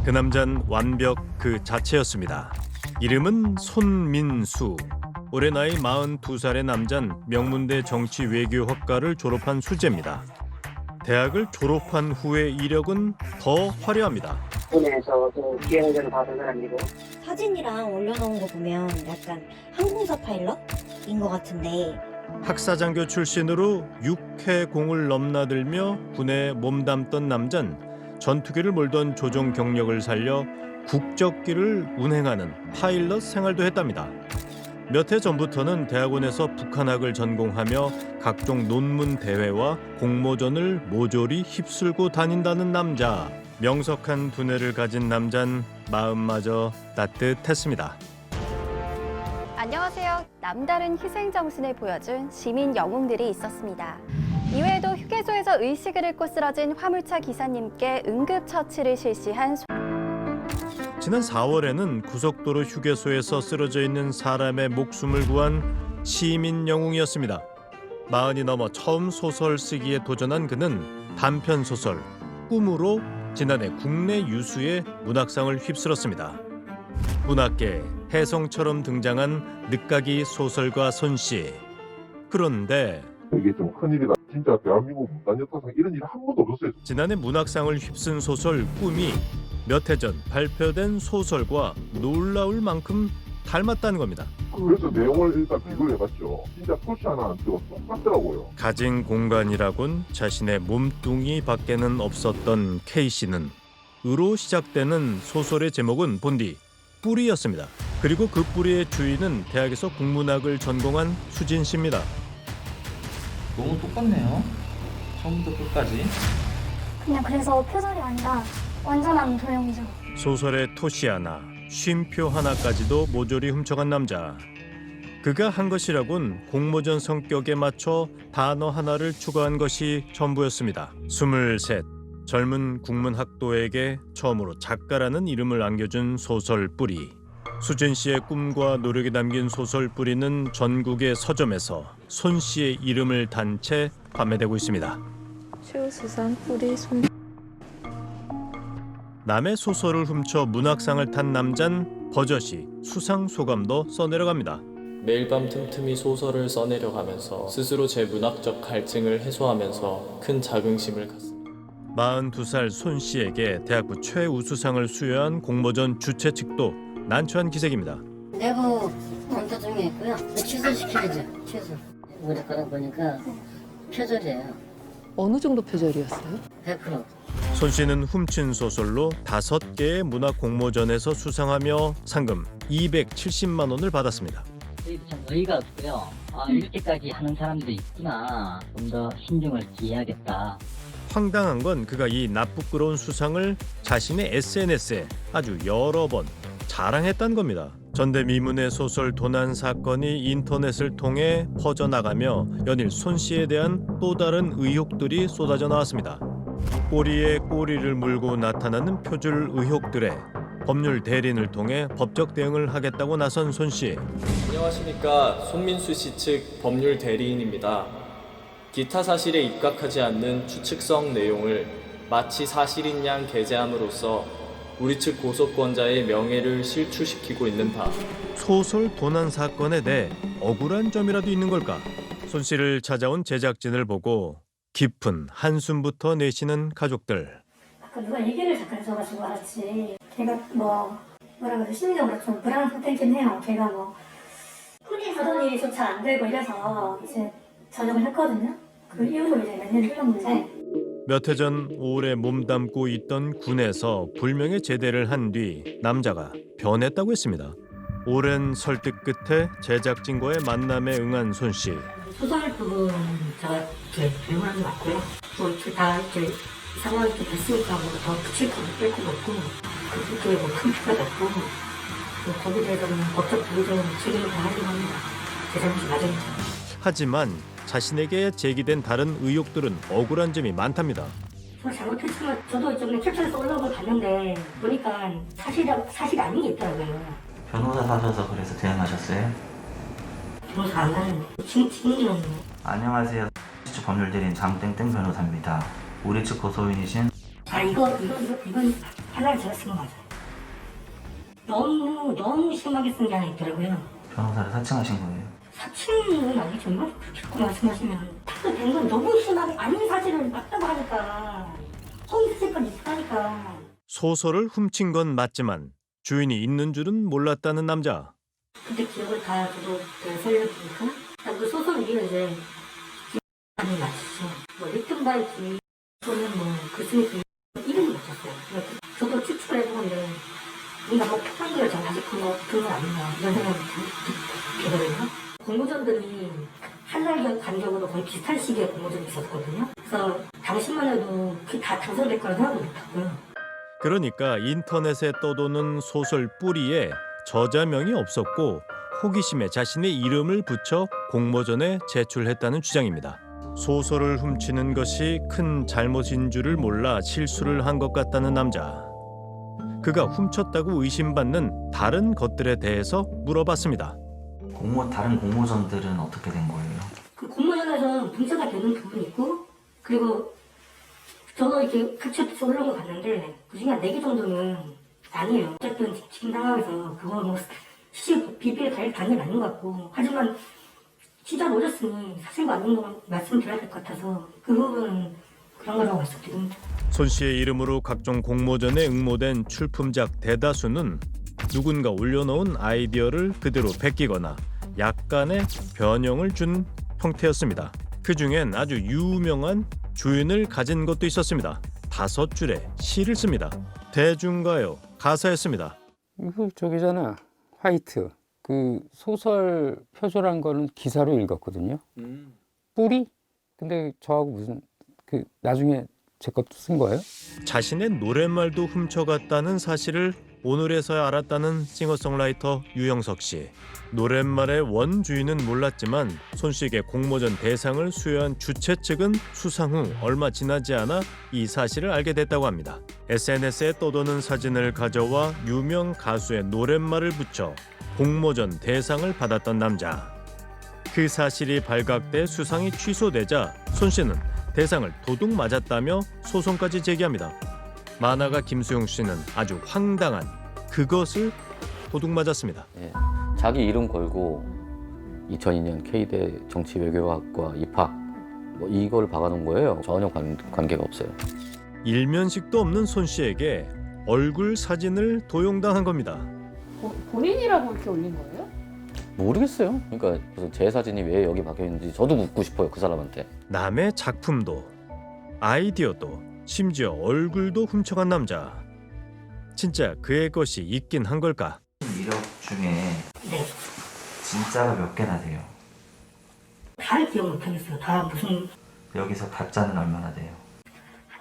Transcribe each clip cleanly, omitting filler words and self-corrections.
그 남잔 완벽 그 자체였습니다. 이름은 손민수. 올해 나이 42살의 남잔 명문대 정치 외교학과를 졸업한 수재입니다. 대학을 졸업한 후의 이력은 더 화려합니다. 군에서도 기행전 받은 사람이고. 사진이랑 올려놓은 거 보면 약간 항공사 파일럿인 것 같은데 학사장교 출신으로 6회 공을 넘나들며 군에 몸담던 남잔 전투기를 몰던 조종 경력을 살려 국적기를 운행하는 파일럿 생활도 했답니다. 몇 해 전부터는 대학원에서 북한학을 전공하며 각종 논문 대회와 공모전을 모조리 휩쓸고 다닌다는 남자. 명석한 두뇌를 가진 남잔 마음마저 따뜻했습니다. 안녕하세요. 남다른 희생 정신을 보여준 시민 영웅들이 있었습니다. 이외에도 휴게소에서 의식을 잃고 쓰러진 화물차 기사님께 응급처치를 실시한 지난 4월에는 고속도로 휴게소에서 쓰러져 있는 사람의 목숨을 구한 시민 영웅이었습니다. 40이 넘어 처음 소설 쓰기에 도전한 그는 단편 소설 꿈으로 지난해 국내 유수의 문학상을 휩쓸었습니다. 문학계에 혜성처럼 등장한 늦가기 소설가 손씨. 그런데 이게 좀 큰일이다. 진짜 대한민국 문단역사상 이런 일이 한 번도 없었어요. 지난해 문학상을 휩쓴 소설 꿈이 몇 해 전 발표된 소설과 놀라울 만큼 닮았다는 겁니다. 그래서 내용을 일단 비교를 해봤죠. 진짜 표시 하나 안 찍어 똑같더라고요. 가진 공간이라곤 자신의 몸뚱이 밖에는 없었던 K씨는 으로 시작되는 소설의 제목은 본디 뿌리였습니다. 그리고 그 뿌리의 주인은 대학에서 국문학을 전공한 수진 씨입니다. 너무 똑같네요. 처음부터 끝까지. 그냥 그래서 표절이 아니라 완전한 도형이죠. 소설의 토시 하나, 쉼표 하나까지도 모조리 훔쳐간 남자. 그가 한 것이라곤 공모전 성격에 맞춰 단어 하나를 추가한 것이 전부였습니다. 23, 젊은 국문학도에게 처음으로 작가라는 이름을 안겨준 소설 뿌리. 수진 씨의 꿈과 노력이 담긴 소설 뿌리는 전국의 서점에서 손 씨의 이름을 단 채 판매되고 있습니다. 최우수상 뿌리 손. 남의 소설을 훔쳐 문학상을 탄 남잔 버젓이 수상 소감도 써내려갑니다. 매일 밤 틈틈이 소설을 써내려가면서 스스로 제 문학적 갈증을 해소하면서 큰 자긍심을 갖습니다. 42살 손 씨에게 대학부 최우수상을 수여한 공모전 주최 측도 난처한 기색입니다. 내부 검토 중에 있고요. 취소시켜야죠. 취소. 우리 거다 보니까 표절이에요. 어느 정도 표절이었어요? 100%. 손 씨는 훔친 소설로 5개의 문학 공모전에서 수상하며 상금 270만 원을 받았습니다. 참 의의가 없고요. 이렇게까지 하는 사람도 있구나. 좀 더 신중을 기해야겠다. 황당한 건 그가 이 나쁘끄러운 수상을 자신의 SNS에 아주 여러 번 자랑했다는 겁니다. 전대미문의 소설 도난 사건이 인터넷을 통해 퍼져나가며 연일 손 씨에 대한 또 다른 의혹들이 쏟아져 나왔습니다. 꼬리에 꼬리를 물고 나타나는 표절 의혹들에 법률 대리인을 통해 법적 대응을 하겠다고 나선 손 씨. 안녕하십니까. 손민수 씨 측 법률 대리인입니다. 기타 사실에 입각하지 않는 추측성 내용을 마치 사실인 양 게재함으로써 우리 측 고소권자의 명예를 실추시키고 있는 바. 소설 도난 사건에 대해 억울한 점이라도 있는 걸까? 손 씨를 찾아온 제작진을 보고 깊은 한숨부터 내쉬는 가족들. 아까 누가 얘기를 잠깐 해줘가지고 알았지. 걔가 뭐라 그래서 심리적으로 좀 불안한 상태이긴 해요. 걔가 하던 일이 좀 잘 안 되고 이래서 이제 전역을 했거든요. 그 이후로 이제 몇 년이 흘렀는데 몇 해 전 오래 몸담고 있던 군에서 불명예 제대를 한 뒤 남자가 변했다고 했습니다. 오랜 설득 끝에 제작진과의 만남에 응한 손 씨. 소설 부분 제가 배우는 게 맞고요. 다 이렇게 상황이 좀 됐으니까 더 붙일 거 뺄 것도 없고 그게 큰 피해가 없고 거기에 대해서는 법적 부의적인 책임을 다하려고 합니다. 제 잘못이 맞으니까. 하지만 자신에게 제기된 다른 의혹들은 억울한 점이 많답니다. 저 잘못했지만 저도 이제 캡처해서 올라오고 봤는데 보니까 사실이 아닌 게 있더라고요. 변호사 사셔서 그래서 대응하셨어요? 변호사 안 가는 친구였네요. 안녕하세요. 법률 대리인 장땡땡 변호사입니다. 우리 측 고소인이신 이건 하나를 제가 쓴 거 맞아요. 너무 심하게 쓴 게 하나 있더라고요. 변호사를 사칭하신 거예요? 사칭은 아니죠. 뭐 그렇게 말씀하시면 타도 된 건 너무 심하게 아닌 사실을 맞다고 하니까 허위사실까지 있다니까. 소설을 훔친 건 맞지만 주인이 있는 줄은 몰랐다는 남자. 그때 기억을 다 저도 살려보니까 그 소설 위에 이제 기억이 맞추죠. 뭐 1등 바이킹 또는 그 스미스 이름이 맞췄어요. 저도 추측을 해보는데 뭔가 뭐 폭탄기를 제가 아직 그런 거 아닌가 이런 생각이 들거든요. 공모전들이 한 달 간격으로 거의 비슷한 시기에 공모전이 있었거든요. 그래서 당시만 해도 그게 다 당선될 거라 생각을 못하고요. 그러니까 인터넷에 떠도는 소설 뿌리에 저자명이 없었고 호기심에 자신의 이름을 붙여 공모전에 제출했다는 주장입니다. 소설을 훔치는 것이 큰 잘못인 줄을 몰라 실수를 한 것 같다는 남자. 그가 훔쳤다고 의심받는 다른 것들에 대해서 물어봤습니다. 다른 공모전들은 어떻게 된 거예요? 그 공모전에서 문제가 되는 부분이 있고 그리고 저도 이렇게 같이 올라온 거 봤는데 그중에 한 4개 정도는 아니에요. 어쨌든 지금 상황에서 그거 뭐 비비에 갈 당연히 아닌 것 같고 하지만 시작 올렸으니 사실과 아닌 거 말씀드려야 될 것 같아서 그 부분은 그런 거라고 말씀드립니다. 손 씨의 이름으로 각종 공모전에 응모된 출품작 대다수는 누군가 올려놓은 아이디어를 그대로 베끼거나 약간의 변형을 준 형태였습니다. 그중엔 아주 유명한 주인을 가진 것도 있었습니다. 5줄의 시를 씁니다. 대중가요 가사였습니다. 이거 저기잖아. 화이트. 그 소설 표절한 거는 기사로 읽었거든요. 뿌리? 근데 저하고 무슨 그 나중에 제 것도 쓴 거예요? 자신의 노랫말도 훔쳐갔다는 사실을 오늘에서야 알았다는 싱어송라이터 유영석 씨. 노랫말의 원주인은 몰랐지만 손 씨에게 공모전 대상을 수여한 주최 측은 수상 후 얼마 지나지 않아 이 사실을 알게 됐다고 합니다. SNS에 떠도는 사진을 가져와 유명 가수의 노랫말을 붙여 공모전 대상을 받았던 남자. 그 사실이 발각돼 수상이 취소되자 손 씨는 대상을 도둑 맞았다며 소송까지 제기합니다. 만화가 김수용 씨는 아주 황당한 그것을 도둑 맞았습니다. 예, 자기 이름 걸고 2002년 K대 정치외교학과 입학 뭐 이걸 박아놓은 거예요. 전혀 관계가 없어요. 일면식도 없는 손 씨에게 얼굴 사진을 도용당한 겁니다. 본인이라고 이렇게 올린 거예요? 모르겠어요. 그러니까 무슨 제 사진이 왜 여기 박혀 있는지 저도 묻고 싶어요. 그 사람한테. 남의 작품도 아이디어도 심지어 얼굴도 훔쳐간 남자. 진짜 그의 것이 있긴 한 걸까? 이력 중에 진짜가 몇 개나 돼요? 다 기억 못하겠어요. 다 무슨 여기서 가짜는 얼마나 돼요?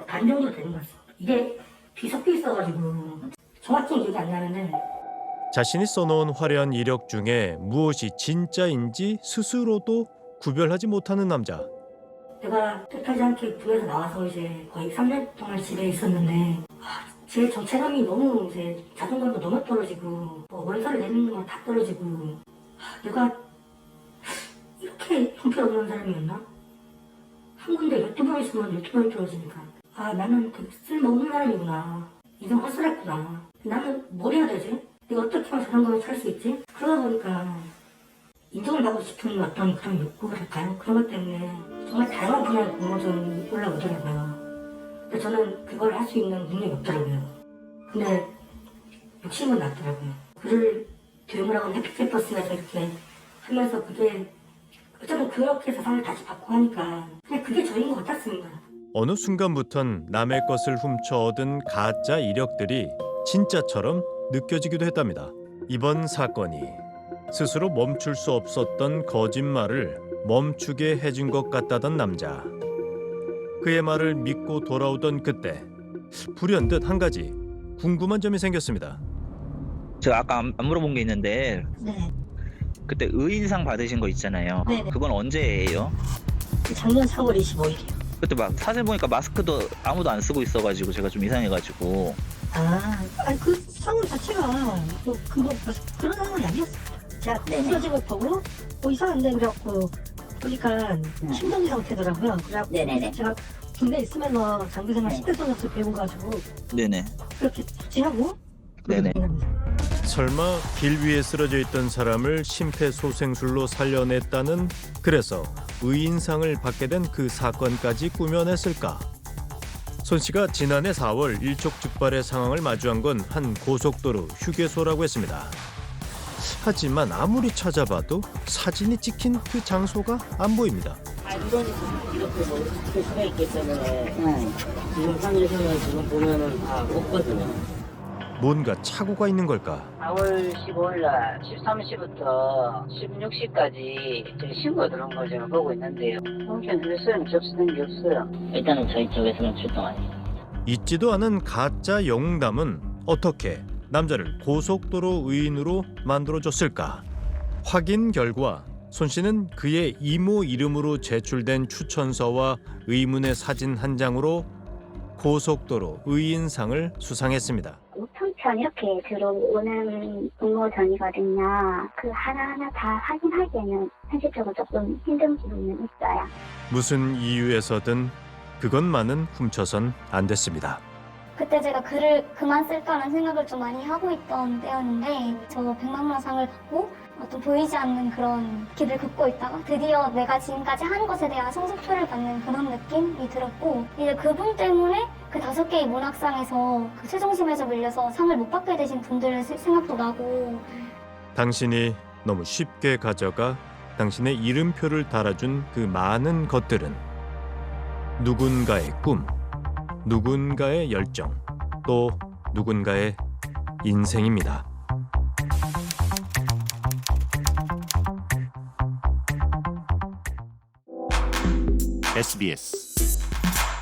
반 정도 되는 것 같아요. 이게 뒤섞여 있어가지고 정확히 기억이 안 나는데 자신이 써놓은 화려한 이력 중에 무엇이 진짜인지 스스로도 구별하지 못하는 남자. 내가 뜻하지 않게 부에서 나와서 이제 거의 3년 동안 집에 있었는데 제 정체감이 너무 이제 자존감도 너무 떨어지고 뭐 원서를 내는 건 다 떨어지고 내가 이렇게 형편없는 사람이었나? 한 군데 유튜브에 있으면 유튜브에 떨어지니까 나는 그 쓸모없는 사람이구나. 이젠 허술했구나. 나는 뭘 해야 되지? 내가 어떻게 하면 자존감을 찾을 수 있지? 그러다 보니까 인정을 받고 싶은 어떤 그런 욕구랄까요? 그런 것 때문에 정말 다양한 분야의 공모전이 올라오더라고요. 근데 저는 그걸 할 수 있는 능력이 없더라고요. 근데 욕심은 났더라고요. 글을 교육을 하고 해피페이퍼스에서 이렇게 하면서 그게 어쩌면 그렇게 해서 상을 다시 받고 하니까 그냥 그게 저인 것 같았습니다. 어느 순간부턴 남의 것을 훔쳐 얻은 가짜 이력들이 진짜처럼 느껴지기도 했답니다. 이번 사건이 스스로 멈출 수 없었던 거짓말을 멈추게 해준 것 같다던 남자. 그의 말을 믿고 돌아오던 그때 불현듯 한 가지 궁금한 점이 생겼습니다. 제가 아까 안 물어본 게 있는데 네. 그때 의인상 받으신 거 있잖아요. 네네. 그건 언제예요? 작년 3월 25일이요. 그때 막 사진 보니까 마스크도 아무도 안 쓰고 있어가지고 제가 좀 이상해가지고. 그 상황 자체가 그거 그런 상황이 아니었어요. 제가 사진을 보고 이상한데 그래갖고 보니까 심정지 상태더라고요. 그래갖고 제가 군대 있으면서 장기생활 10대 손으로 배워가지고 네네. 그렇게 지하고 네네. 설마 길 위에 쓰러져 있던 사람을 심폐소생술로 살려냈다는, 그래서 의인상을 받게 된 그 사건까지 꾸며냈을까? 손 씨가 지난해 4월 일촉즉발의 상황을 마주한 건 한 고속도로 휴게소라고 했습니다. 하지만 아무리 찾아봐도 사진이 찍힌 그 장소가 안 보입니다. 이렇게 뭐 어떻게 수가 있기 때문에 지금 상에서는 지금 보면은 다 없거든요. 뭔가 착오가 있는 걸까? 4월 15일 날 13시부터 16시까지 저희 신고 들어온 걸 제가 보고 있는데요. 통신 일수는 접수된 게 없어요. 일단은 저희 쪽에서는 출동 안 해요. 있지도 않은 가짜 영웅담은 어떻게 남자를 고속도로 의인으로 만들어줬을까? 확인 결과 손 씨는 그의 이모 이름으로 제출된 추천서와 의문의 사진 한 장으로 고속도로 의인상을 수상했습니다. 우편편 이렇게 들어오는 공모전이거든요. 그 하나하나 다 확인하기에는 현실적으로 조금 힘든 부분은 있어요. 무슨 이유에서든 그것만은 훔쳐선 안 됐습니다. 그때 제가 글을 그만 쓸까라는 생각을 좀 많이 하고 있던 때였는데 저 백만문화상을 받고 어떤 보이지 않는 그런 길을 걷고 있다가 드디어 내가 지금까지 한 것에 대한 성적표를 받는 그런 느낌이 들었고, 이제 그분 때문에 그 5개의 문학상에서 그 최종심에서 밀려서 상을 못 받게 되신 분들 생각도 나고, 당신이 너무 쉽게 가져가 당신의 이름표를 달아준 그 많은 것들은 누군가의 꿈, 누군가의 열정, 또 누군가의 인생입니다. SBS